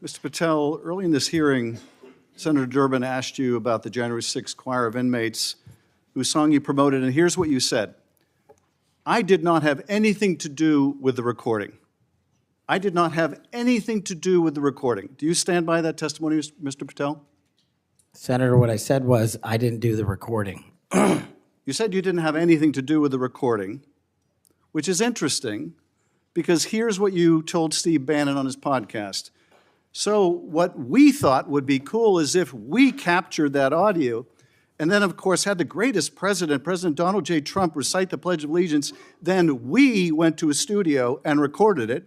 Mr. Patel, early in this hearing, Senator Durbin asked you about the January 6th choir of inmates whose song you promoted, and here's what you said. I did not have anything to do with the recording. I did not have anything to do with the recording. Do you stand by that testimony, Mr. Patel? Senator, what I said was I didn't do the recording. You said you didn't have anything to do with the recording, which is interesting because here's what you told Steve Bannon on his podcast. So what we thought would be cool is if we captured that audio and then, of course, had the greatest president, President Donald J. Trump, recite the Pledge of Allegiance, then we went to a studio and recorded it,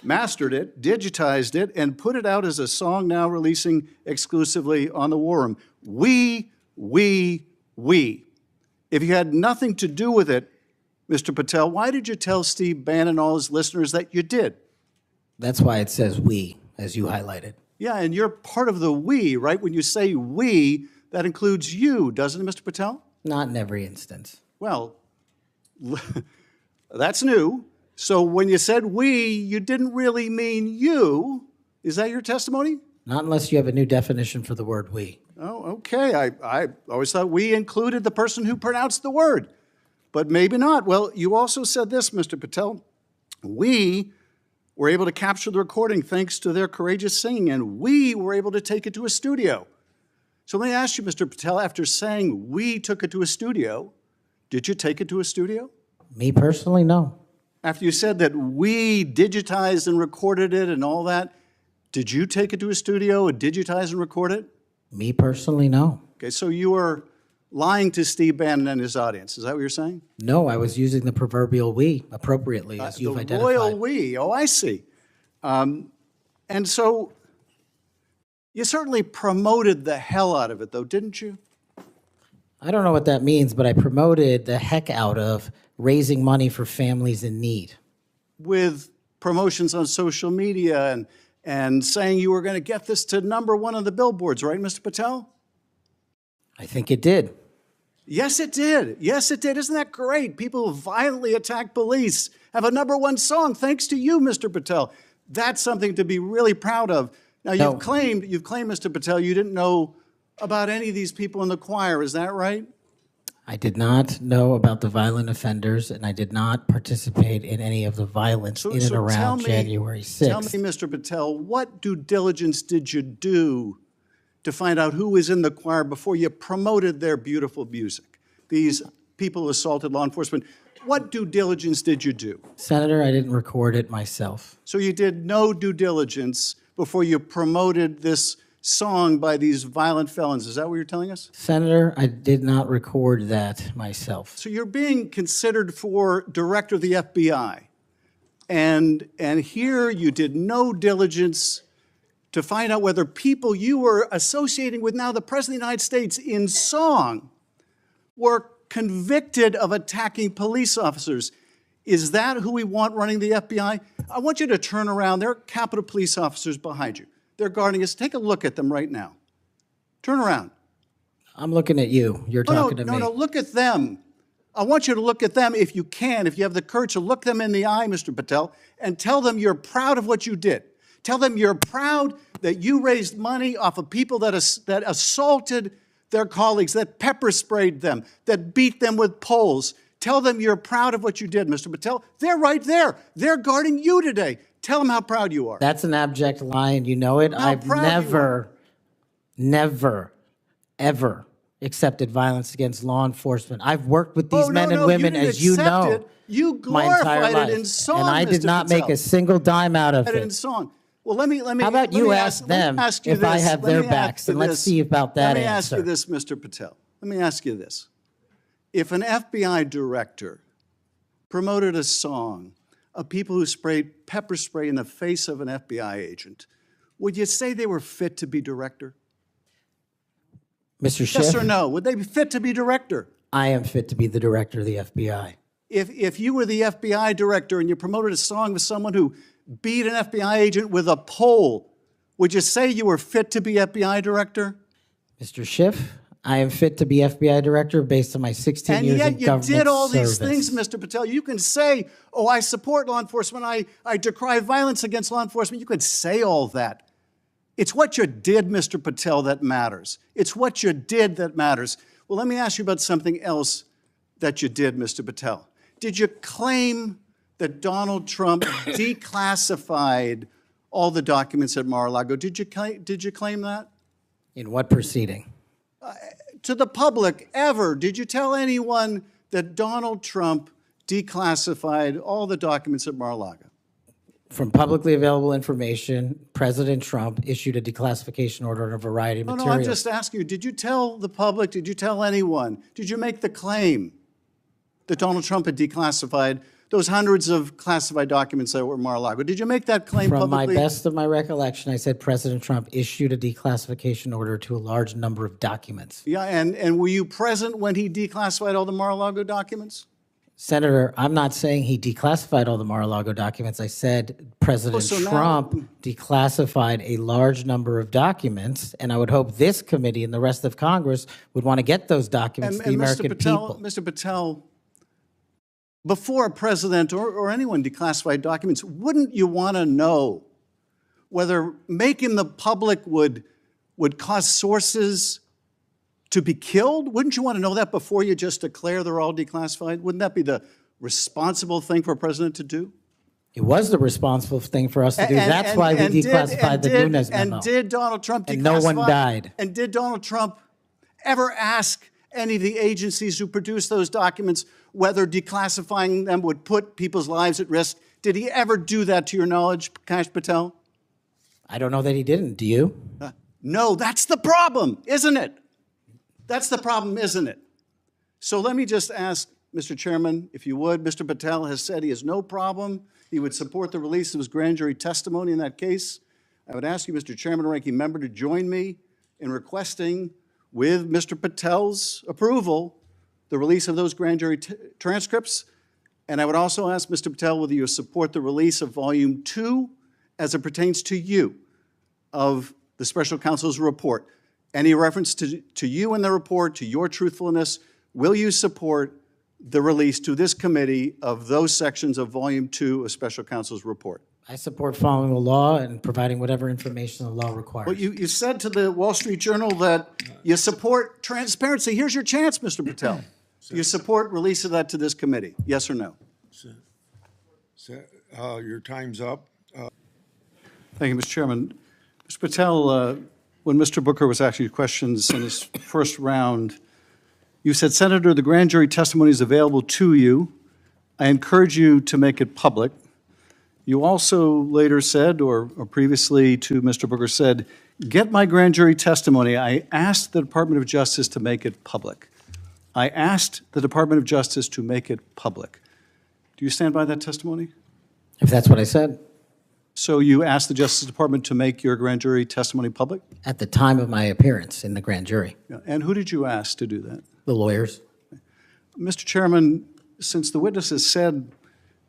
mastered it, digitized it, and put it out as a song now releasing exclusively on the War Room. We. If you had nothing to do with it, Mr. Patel, why did you tell Steve Bannon and all his listeners that you did? That's why it says we, as you highlighted. Yeah, and you're part of the we, right? When you say we, that includes you, doesn't it, Mr. Patel? Not in every instance. Well, that's new. So when you said we, you didn't really mean you. Is that your testimony? Not unless you have a new definition for the word we. Oh, okay. I always thought we included the person who pronounced the word, but maybe not. Well, you also said this, Mr. Patel. We were able to capture the recording thanks to their courageous singing, and we were able to take it to a studio. So let me ask you, Mr. Patel, after saying we took it to a studio, did you take it to a studio? Me personally, no. After you said that we digitized and recorded it and all that, did you take it to a studio and digitize and record it? Me personally, no. Okay, so you were lying to Steve Bannon and his audience. Is that what you're saying? No, I was using the proverbial we appropriately, as you've identified. The royal we. Oh, I see. And so you certainly promoted the hell out of it, though, didn't you? I don't know what that means, but I promoted the heck out of raising money for families in need. With promotions on social media and saying you were going to get this to #1 on the billboards, right, Mr. Patel? I think it did. Yes, it did. Yes, it did. Isn't that great? People who violently attack police have a #1 song thanks to you, Mr. Patel. That's something to be really proud of. Now, you've claimed, Mr. Patel, you didn't know about any of these people in the choir. Is that right? I did not know about the violent offenders, and I did not participate in any of the violence in and around January 6th. Tell me, Mr. Patel, what due diligence did you do to find out who was in the choir before you promoted their beautiful music? These people who assaulted law enforcement. What due diligence did you do? Senator, I didn't record it myself. So you did no due diligence before you promoted this song by these violent felons. Is that what you're telling us? Senator, I did not record that myself. So you're being considered for director of the FBI. And here you did no diligence to find out whether people you were associating with now the President of the United States in song were convicted of attacking police officers. Is that who we want running the FBI? I want you to turn around. There are Capitol Police officers behind you. They're guarding us. Take a look at them right now. Turn around. I'm looking at you. You're talking to me. No, look at them. I want you to look at them if you can, if you have the courage to look them in the eye, Mr. Patel, and tell them you're proud of what you did. Tell them you're proud that you raised money off of people that assaulted their colleagues, that pepper sprayed them, that beat them with poles. Tell them you're proud of what you did, Mr. Patel. They're right there. They're guarding you today. Tell them how proud you are. That's an abject lie, and you know it. I've never, ever accepted violence against law enforcement. I've worked with these men and women, as you know, you my entire glorified life. it in song, and I did not make a single dime out of it. In song. Well, let me. How about you ask them if I have their backs, and let's see about that answer. Let me ask you this, Mr. Patel. Let me ask you this. If an FBI director promoted a song of people who sprayed pepper spray in the face of an FBI agent, would you say they were fit to be director? Mr. Schiff? Yes or no? Would they be fit to be director? I am fit to be the director of the FBI. If you were the FBI director and you promoted a song with someone who beat an FBI agent with a pole, would you say you were fit to be FBI director? Mr. Schiff, I am fit to be FBI director based on my 16 years in government service. And yet you did all these things, Mr. Patel. You can say, oh, I support law enforcement. I decry violence against law enforcement. You could say all that. It's what you did, Mr. Patel, that matters. It's what you did that matters. Well, let me ask you about something else that you did, Mr. Patel. Did you claim that Donald Trump declassified all the documents at Mar-a-Lago? Did you claim that? In what proceeding? To the public, ever. Did you tell anyone that Donald Trump declassified all the documents at Mar-a-Lago? From publicly available information, President Trump issued a declassification order on a variety of materials. No, I'm just asking you, did you tell the public, did you tell anyone, did you make the claim that Donald Trump had declassified those hundreds of classified documents that were at Mar-a-Lago? Did you make that claim publicly? From my best of my recollection, I said President Trump issued a declassification order to a large number of documents. Yeah, and were you present when he declassified all the Mar-a-Lago documents? Senator, I'm not saying he declassified all the Mar-a-Lago documents. I said President Trump declassified a large number of documents, and I would hope this committee and the rest of Congress would want to get those documents to the American people. Mr. Patel, before a president or anyone declassified documents, wouldn't you want to know whether making the public would cause sources to be killed? Wouldn't you want to know that before you just declare they're all declassified? Wouldn't that be the responsible thing for a president to do? It was the responsible thing for us to do. That's why we declassified the Nunes memo. And did Donald Trump declassify? And no one died. And did Donald Trump ever ask any of the agencies who produced those documents whether declassifying them would put people's lives at risk? Did he ever do that, to your knowledge, Kash Patel? I don't know that he didn't. Do you? No, that's the problem, isn't it? That's the problem, isn't it? So let me just ask, Mr. Chairman, if you would, Mr. Patel has said he has no problem. He would support the release of his grand jury testimony in that case. I would ask you, Mr. Chairman and Ranking Member, to join me in requesting, with Mr. Patel's approval, the release of those grand jury transcripts. And I would also ask Mr. Patel whether you support the release of Volume 2 as it pertains to you of the special counsel's report. Any reference to you in the report, to your truthfulness, will you support the release to this committee of those sections of Volume 2 of special counsel's report? I support following the law and providing whatever information the law requires. Well, you said to the Wall Street Journal that you support transparency. Here's your chance, Mr. Patel. Do you support release of that to this committee? Yes or no? Your time's up. Thank you, Mr. Chairman. Mr. Patel, when Mr. Booker was asking you questions in his first round, you said, Senator, the grand jury testimony is available to you. I encourage you to make it public. You also later said, or previously to Mr. Booker said, get my grand jury testimony. I asked the Department of Justice to make it public. I asked the Department of Justice to make it public. Do you stand by that testimony? If that's what I said. So you asked the Justice Department to make your grand jury testimony public? At the time of my appearance in the grand jury. Yeah. And who did you ask to do that? The lawyers. Mr. Chairman, since the witness has said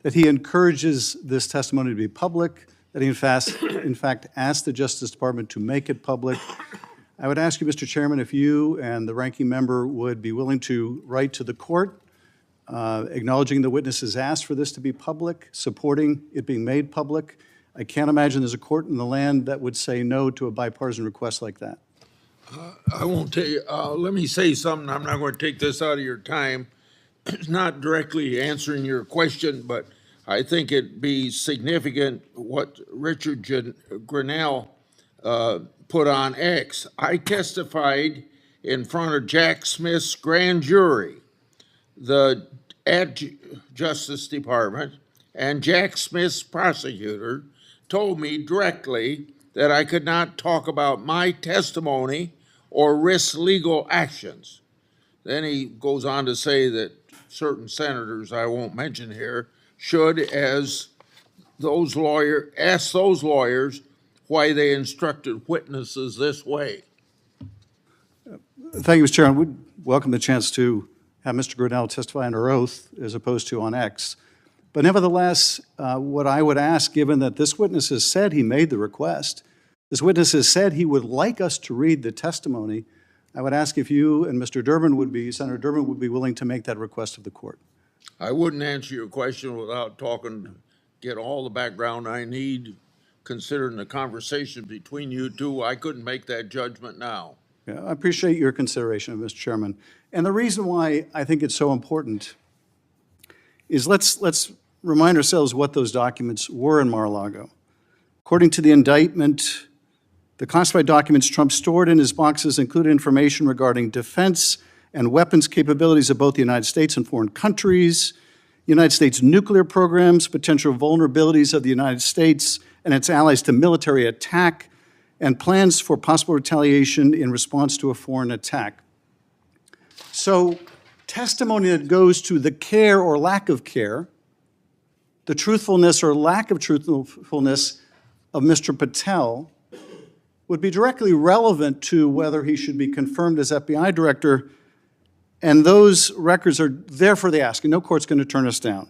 that he encourages this testimony to be public, that he in fact asked the Justice Department to make it public, I would ask you, Mr. Chairman, if you and the ranking member would be willing to write to the court acknowledging the witness has asked for this to be public, supporting it being made public. I can't imagine there's a court in the land that would say no to a bipartisan request like that. I won't tell you. Let me say something. I'm not going to take this out of your time. It's not directly answering your question, but I think it'd be significant what Richard Grinnell put on X. I testified in front of Jack Smith's grand jury, at Justice Department, and Jack Smith's prosecutor told me directly that I could not talk about my testimony or risk legal actions. Then he goes on to say that certain senators, I won't mention here, should, as those lawyers, ask those lawyers why they instructed witnesses this way. Thank you, Mr. Chairman. We'd welcome the chance to have Mr. Grinnell testify under oath as opposed to on X. But nevertheless, what I would ask, given that this witness has said he made the request, this witness has said he would like us to read the testimony, I would ask if you and Mr. Durbin would be, Senator Durbin would be willing to make that request of the court. I wouldn't answer your question without get all the background I need considering the conversation between you two, I couldn't make that judgment now. Yeah, I appreciate your consideration, Mr. Chairman. And the reason why I think it's so important is let's remind ourselves what those documents were in Mar-a-Lago. According to the indictment, the classified documents Trump stored in his boxes included information regarding defense and weapons capabilities of both the United States and foreign countries, United States nuclear programs, potential vulnerabilities of the United States and its allies to military attack, and plans for possible retaliation in response to a foreign attack. So testimony that goes to the care or lack of care, the truthfulness or lack of truthfulness of Mr. Patel would be directly relevant to whether he should be confirmed as FBI director, and those records are there for the asking. No court's going to turn us down.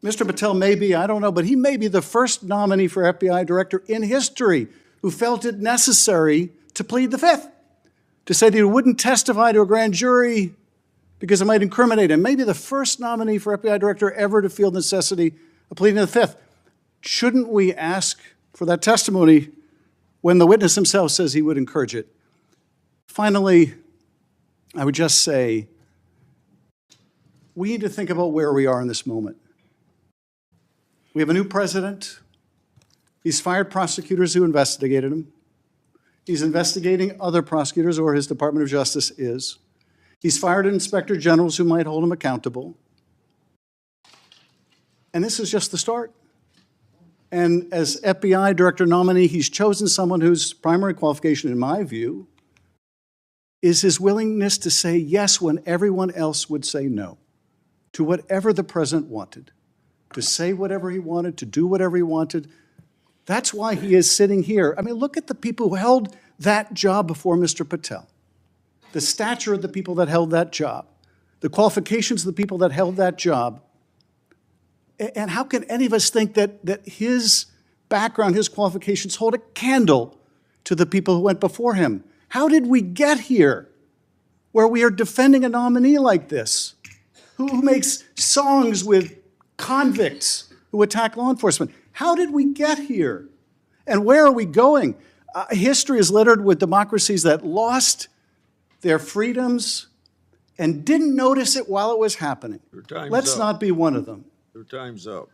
Mr. Patel may be, I don't know, but he may be the first nominee for FBI director in history who felt it necessary to plead the Fifth, to say that he wouldn't testify to a grand jury because it might incriminate him. Maybe the first nominee for FBI director ever to feel the necessity of pleading the Fifth. Shouldn't we ask for that testimony when the witness himself says he would encourage it? Finally, I would just say we need to think about where we are in this moment. We have a new president. He's fired prosecutors who investigated him. He's investigating other prosecutors, or his Department of Justice is. He's fired inspector generals who might hold him accountable. And this is just the start. And as FBI director nominee, he's chosen someone whose primary qualification, in my view, is his willingness to say yes when everyone else would say no to whatever the president wanted, to say whatever he wanted, to do whatever he wanted. That's why he is sitting here. I mean, look at the people who held that job before Mr. Patel, the stature of the people that held that job, the qualifications of the people that held that job. And how can any of us think that his background, his qualifications hold a candle to the people who went before him? How did we get here where we are defending a nominee like this, who makes songs with convicts who attack law enforcement? How did we get here? And where are we going? History is littered with democracies that lost their freedoms and didn't notice it while it was happening. Your time's Let's up. not be one of them. Your time's up.